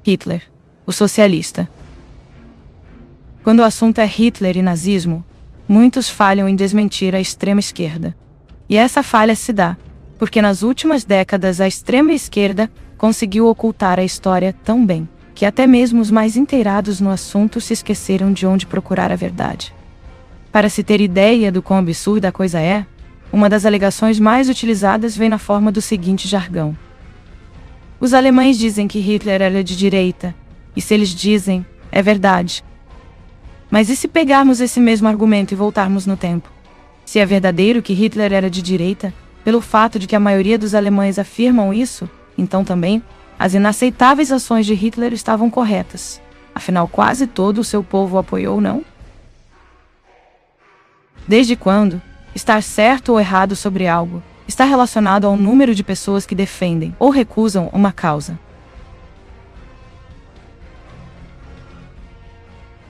Hitler, o socialista. Quando o assunto é Hitler e nazismo, muitos falham em desmentir a extrema-esquerda. E essa falha se dá porque nas últimas décadas a extrema-esquerda conseguiu ocultar a história tão bem que até mesmo os mais inteirados no assunto se esqueceram de onde procurar a verdade. Para se ter ideia do quão absurda a coisa é, uma das alegações mais utilizadas vem na forma do seguinte jargão: os alemães dizem que Hitler era de direita, e se eles dizem, é verdade. Mas e se pegarmos esse mesmo argumento e voltarmos no tempo? Se é verdadeiro que Hitler era de direita, pelo fato de que a maioria dos alemães afirmam isso, então também as inaceitáveis ações de Hitler estavam corretas. Afinal, quase todo o seu povo o apoiou, não? Desde quando estar certo ou errado sobre algo está relacionado ao número de pessoas que defendem ou recusam uma causa?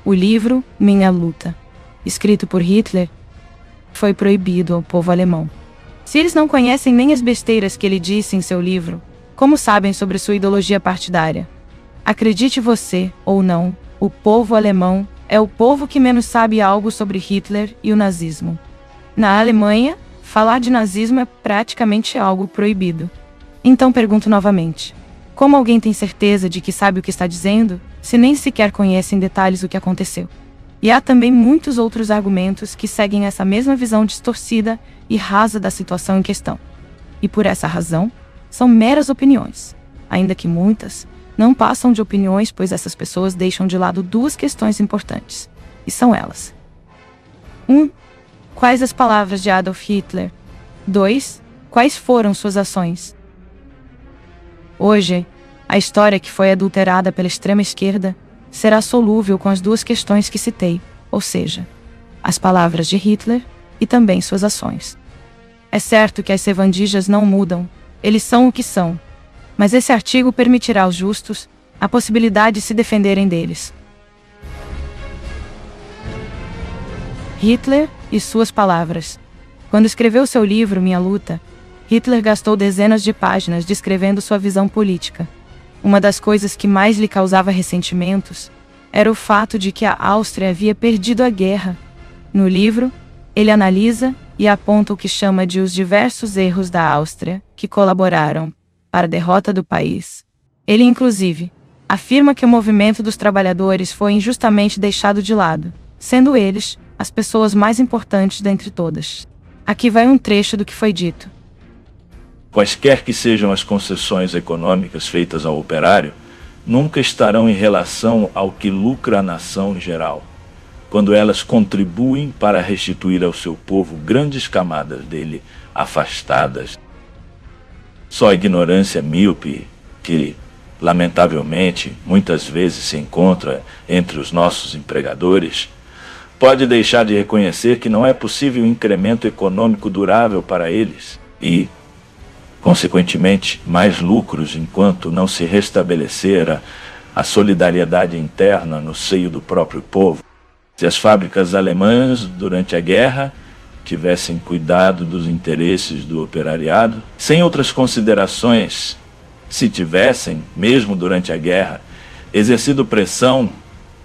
O livro Minha Luta, escrito por Hitler, foi proibido ao povo alemão. Se eles não conhecem nem as besteiras que ele disse em seu livro, como sabem sobre sua ideologia partidária? Acredite você ou não, o povo alemão é o povo que menos sabe algo sobre Hitler e o nazismo. Na Alemanha, falar de nazismo é praticamente algo proibido. Então pergunto novamente: como alguém tem certeza de que sabe o que está dizendo, se nem sequer conhece em detalhes o que aconteceu? E há também muitos outros argumentos que seguem essa mesma visão distorcida e rasa da situação em questão. E por essa razão, são meras opiniões, ainda que muitas não passam de opiniões, pois essas pessoas deixam de lado duas questões importantes, e são elas: 1. Quais as palavras de Adolf Hitler? 2. Quais foram suas ações? Hoje, a história que foi adulterada pela extrema-esquerda será solúvel com as duas questões que citei, ou seja, as palavras de Hitler e também suas ações. É certo que as sevandijas não mudam, eles são o que são, mas esse artigo permitirá aos justos a possibilidade de se defenderem deles. Hitler e suas palavras. Quando escreveu seu livro Minha Luta, Hitler gastou dezenas de páginas descrevendo sua visão política. Uma das coisas que mais lhe causava ressentimentos era o fato de que a Áustria havia perdido a guerra. No livro, ele analisa e aponta o que chama de os diversos erros da Áustria que colaboraram para a derrota do país. Ele, inclusive, afirma que o movimento dos trabalhadores foi injustamente deixado de lado, sendo eles as pessoas mais importantes dentre todas. Aqui vai um trecho do que foi dito. Quaisquer que sejam as concessões econômicas feitas ao operário, nunca estarão em relação ao que lucra a nação em geral, quando elas contribuem para restituir ao seu povo grandes camadas dele afastadas. Só a ignorância míope, que, lamentavelmente, muitas vezes se encontra entre os nossos empregadores, pode deixar de reconhecer que não é possível um incremento econômico durável para eles e, consequentemente, mais lucros enquanto não se restabelecer a solidariedade interna no seio do próprio povo. Se as fábricas alemãs, durante a guerra, tivessem cuidado dos interesses do operariado, sem outras considerações, se tivessem, mesmo durante a guerra, exercido pressão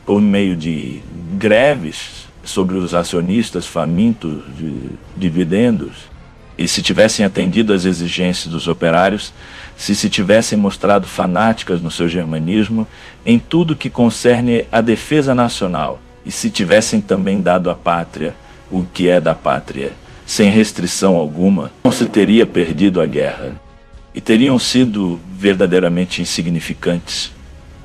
por meio de greves sobre os acionistas famintos de dividendos, e se tivessem atendido às exigências dos operários, se tivessem mostrado fanáticas no seu germanismo em tudo que concerne à defesa nacional, e se tivessem também dado à pátria o que é da pátria, sem restrição alguma, não se teria perdido a guerra, e teriam sido verdadeiramente insignificantes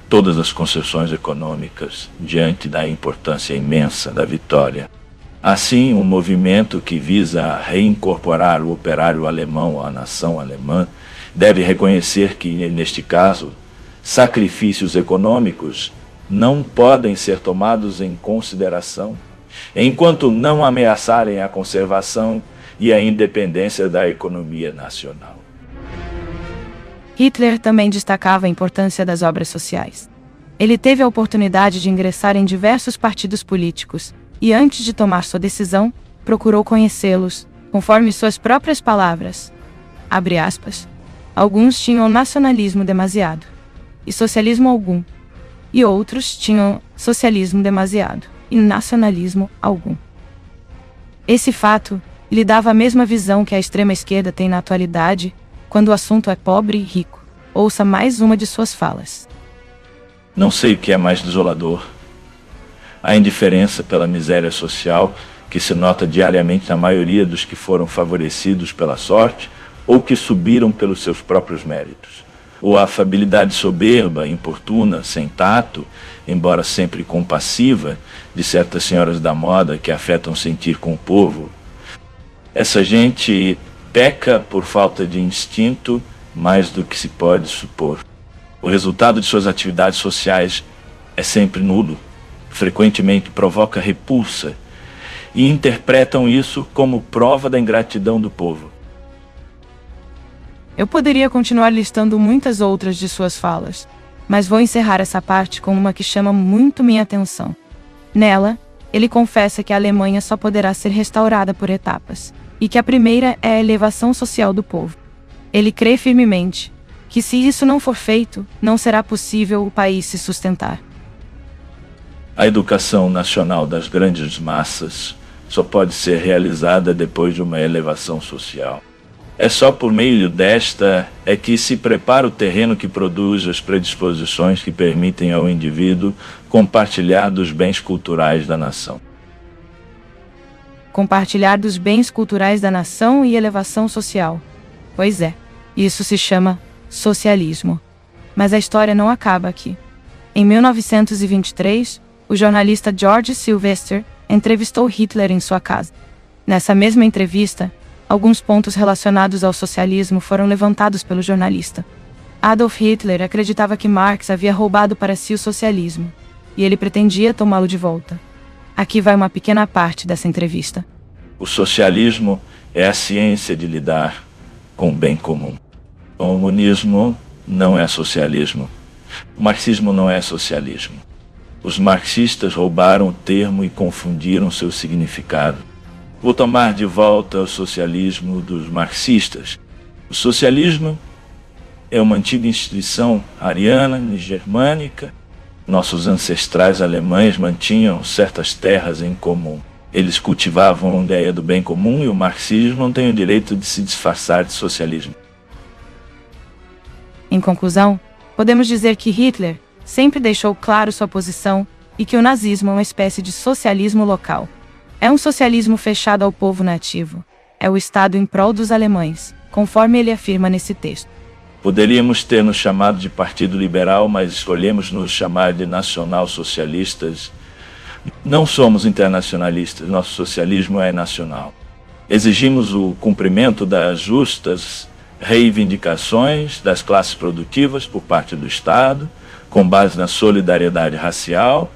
todas as concessões econômicas diante da importância imensa da vitória. Assim, um movimento que visa reincorporar o operário alemão à nação alemã deve reconhecer que, neste caso, sacrifícios econômicos não podem ser tomados em consideração, enquanto não ameaçarem a conservação e a independência da economia nacional. Hitler também destacava a importância das obras sociais. Ele teve a oportunidade de ingressar em diversos partidos políticos e, antes de tomar sua decisão, procurou conhecê-los, conforme suas próprias palavras. Abre aspas. Alguns tinham nacionalismo demasiado e socialismo algum, e outros tinham socialismo demasiado e nacionalismo algum. Esse fato lhe dava a mesma visão que a extrema-esquerda tem na atualidade quando o assunto é pobre e rico. Ouça mais uma de suas falas. Não sei o que é mais desolador. A indiferença pela miséria social que se nota diariamente na maioria dos que foram favorecidos pela sorte ou que subiram pelos seus próprios méritos. Ou a afabilidade soberba, importuna, sem tato, embora sempre compassiva, de certas senhoras da moda que afetam sentir com o povo. Essa gente peca por falta de instinto mais do que se pode supor. O resultado de suas atividades sociais é sempre nulo, frequentemente provoca repulsa, e interpretam isso como prova da ingratidão do povo. Eu poderia continuar listando muitas outras de suas falas, mas vou encerrar essa parte com uma que chama muito minha atenção. Nela, ele confessa que a Alemanha só poderá ser restaurada por etapas, e que a primeira é a elevação social do povo. Ele crê firmemente que se isso não for feito, não será possível o país se sustentar. A educação nacional das grandes massas só pode ser realizada depois de uma elevação social. É só por meio desta é que se prepara o terreno que produz as predisposições que permitem ao indivíduo compartilhar dos bens culturais da nação. Compartilhar dos bens culturais da nação e elevação social. Pois é, isso se chama socialismo. Mas a história não acaba aqui. Em 1923, o jornalista George Sylvester entrevistou Hitler em sua casa. Nessa mesma entrevista, alguns pontos relacionados ao socialismo foram levantados pelo jornalista. Adolf Hitler acreditava que Marx havia roubado para si o socialismo, e ele pretendia tomá-lo de volta. Aqui vai uma pequena parte dessa entrevista. O socialismo é a ciência de lidar com o bem comum. O comunismo não é socialismo. O marxismo não é socialismo. Os marxistas roubaram o termo e confundiram seu significado. Vou tomar de volta o socialismo dos marxistas. O socialismo é uma antiga instituição ariana e germânica. Nossos ancestrais alemães mantinham certas terras em comum. Eles cultivavam a ideia do bem comum e o marxismo não tem o direito de se disfarçar de socialismo. Em conclusão, podemos dizer que Hitler sempre deixou claro sua posição e que o nazismo é uma espécie de socialismo local. É um socialismo fechado ao povo nativo. É o Estado em prol dos alemães, conforme ele afirma nesse texto. Poderíamos ter nos chamado de Partido Liberal, mas escolhemos nos chamar de nacional-socialistas. Não somos internacionalistas, nosso socialismo é nacional. Exigimos o cumprimento das justas reivindicações das classes produtivas por parte do Estado, com base na solidariedade racial,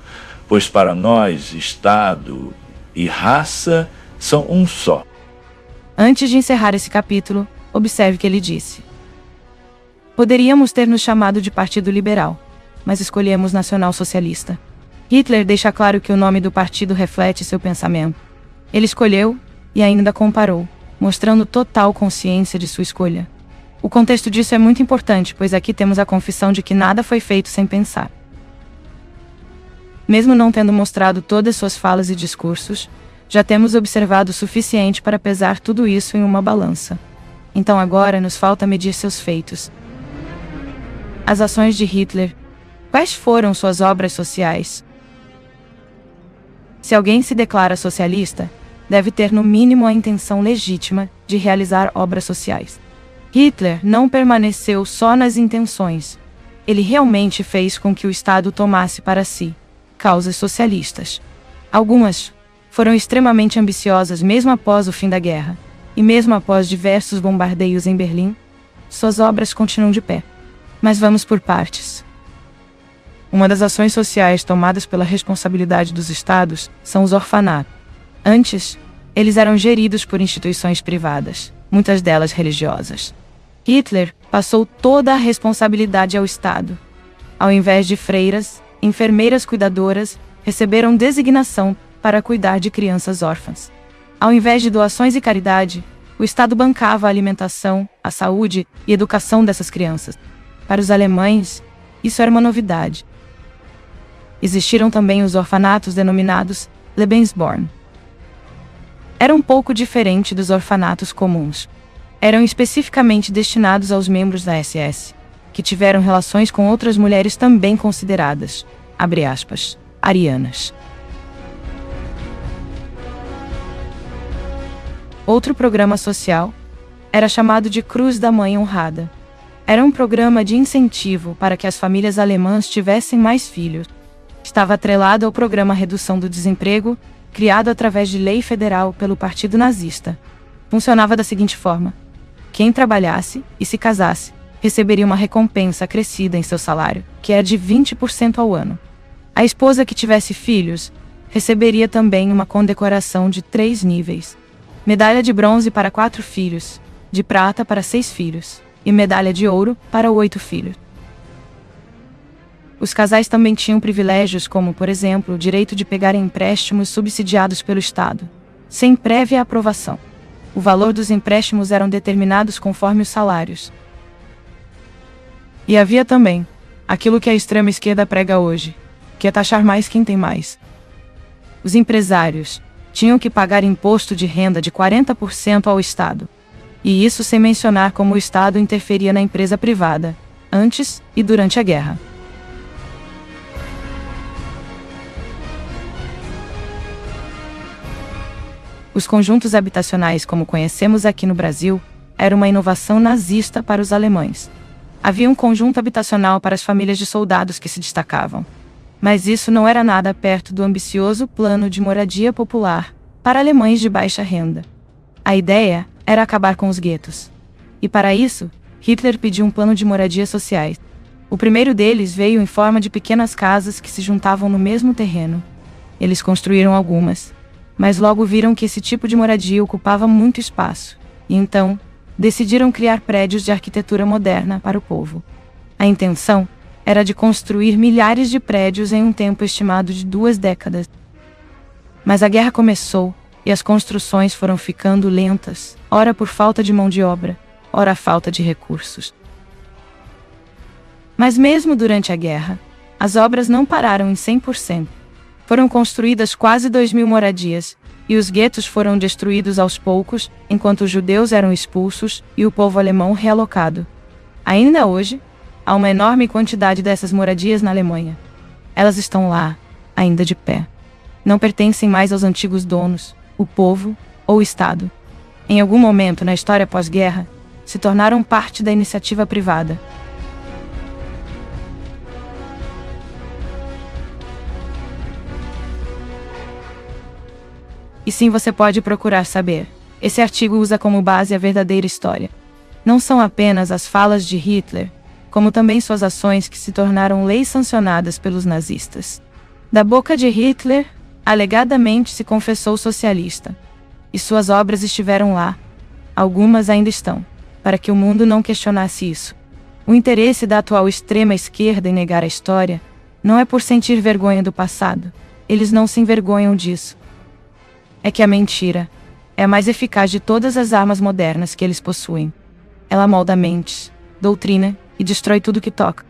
pois para nós, Estado e raça são um só. Antes de encerrar esse capítulo, observe que ele disse: poderíamos ter nos chamado de Partido Liberal, mas escolhemos Nacional Socialista. Hitler deixa claro que o nome do partido reflete seu pensamento. Ele escolheu e ainda comparou, mostrando total consciência de sua escolha. O contexto disso é muito importante, pois aqui temos a confissão de que nada foi feito sem pensar. Mesmo não tendo mostrado todas suas falas e discursos, já temos observado o suficiente para pesar tudo isso em uma balança. Então agora nos falta medir seus feitos. As ações de Hitler. Quais foram suas obras sociais? Se alguém se declara socialista, deve ter no mínimo a intenção legítima de realizar obras sociais. Hitler não permaneceu só nas intenções. Ele realmente fez com que o Estado tomasse para si causas socialistas. Algumas foram extremamente ambiciosas mesmo após o fim da guerra, e mesmo após diversos bombardeios em Berlim, suas obras continuam de pé. Mas vamos por partes. Uma das ações sociais tomadas pela responsabilidade dos Estados são os orfanatos. Antes, eles eram geridos por instituições privadas, muitas delas religiosas. Hitler passou toda a responsabilidade ao Estado. Ao invés de freiras, enfermeiras cuidadoras receberam designação para cuidar de crianças órfãs. Ao invés de doações e caridade, o Estado bancava a alimentação, a saúde e educação dessas crianças. Para os alemães, isso era uma novidade. Existiram também os orfanatos denominados Lebensborn. Era um pouco diferente dos orfanatos comuns. Eram especificamente destinados aos membros da SS, que tiveram relações com outras mulheres também consideradas, abre aspas, arianas. Outro programa social era chamado de Cruz da Mãe Honrada. Era um programa de incentivo para que as famílias alemãs tivessem mais filhos. Estava atrelado ao programa Redução do Desemprego, criado através de lei federal pelo Partido Nazista. Funcionava da seguinte forma: quem trabalhasse e se casasse receberia uma recompensa acrescida em seu salário, que era de 20% ao ano. A esposa que tivesse filhos receberia também uma condecoração de 3 níveis: medalha de bronze para 4 filhos, de prata para 6 filhos, e medalha de ouro para 8 filhos. Os casais também tinham privilégios como, por exemplo, o direito de pegar empréstimos subsidiados pelo Estado, sem prévia aprovação. O valor dos empréstimos eram determinados conforme os salários. E havia também aquilo que a extrema-esquerda prega hoje, que é taxar mais quem tem mais. Os empresários tinham que pagar imposto de renda de 40% ao Estado. E isso sem mencionar como o Estado interferia na empresa privada, antes e durante a guerra. Os conjuntos habitacionais, como conhecemos aqui no Brasil, eram uma inovação nazista para os alemães. Havia um conjunto habitacional para as famílias de soldados que se destacavam. Mas isso não era nada perto do ambicioso plano de moradia popular para alemães de baixa renda. A ideia era acabar com os guetos. E para isso, Hitler pediu um plano de moradias sociais. O primeiro deles veio em forma de pequenas casas que se juntavam no mesmo terreno. Eles construíram algumas, mas logo viram que esse tipo de moradia ocupava muito espaço, e então decidiram criar prédios de arquitetura moderna para o povo. A intenção era de construir milhares de prédios em um tempo estimado de 2 décadas. Mas a guerra começou, e as construções foram ficando lentas, ora por falta de mão de obra, ora falta de recursos. Mas mesmo durante a guerra, as obras não pararam em 100%. Foram construídas quase 2.000 moradias, e os guetos foram destruídos aos poucos, enquanto os judeus eram expulsos e o povo alemão realocado. Ainda hoje, há uma enorme quantidade dessas moradias na Alemanha. Elas estão lá, ainda de pé. Não pertencem mais aos antigos donos, o povo ou o Estado. Em algum momento na história pós-guerra, se tornaram parte da iniciativa privada. E sim, você pode procurar saber. Esse artigo usa como base a verdadeira história. Não são apenas as falas de Hitler, como também suas ações que se tornaram leis sancionadas pelos nazistas. Da boca de Hitler, alegadamente se confessou socialista. E suas obras estiveram lá. Algumas ainda estão, para que o mundo não questionasse isso. O interesse da atual extrema-esquerda em negar a história não é por sentir vergonha do passado. Eles não se envergonham disso. É que a mentira é a mais eficaz de todas as armas modernas que eles possuem. Ela molda mentes, doutrina e destrói tudo que toca.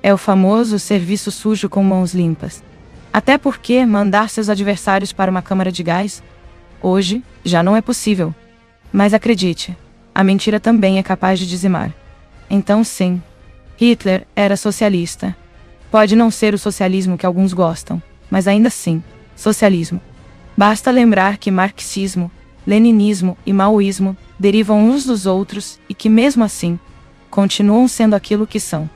É o famoso serviço sujo com mãos limpas. Até porque mandar seus adversários para uma câmara de gás, hoje, já não é possível. Mas acredite, a mentira também é capaz de dizimar. Então sim, Hitler era socialista. Pode não ser o socialismo que alguns gostam, mas ainda assim, socialismo. Basta lembrar que marxismo, leninismo e maoísmo derivam uns dos outros e que mesmo assim, continuam sendo aquilo que são.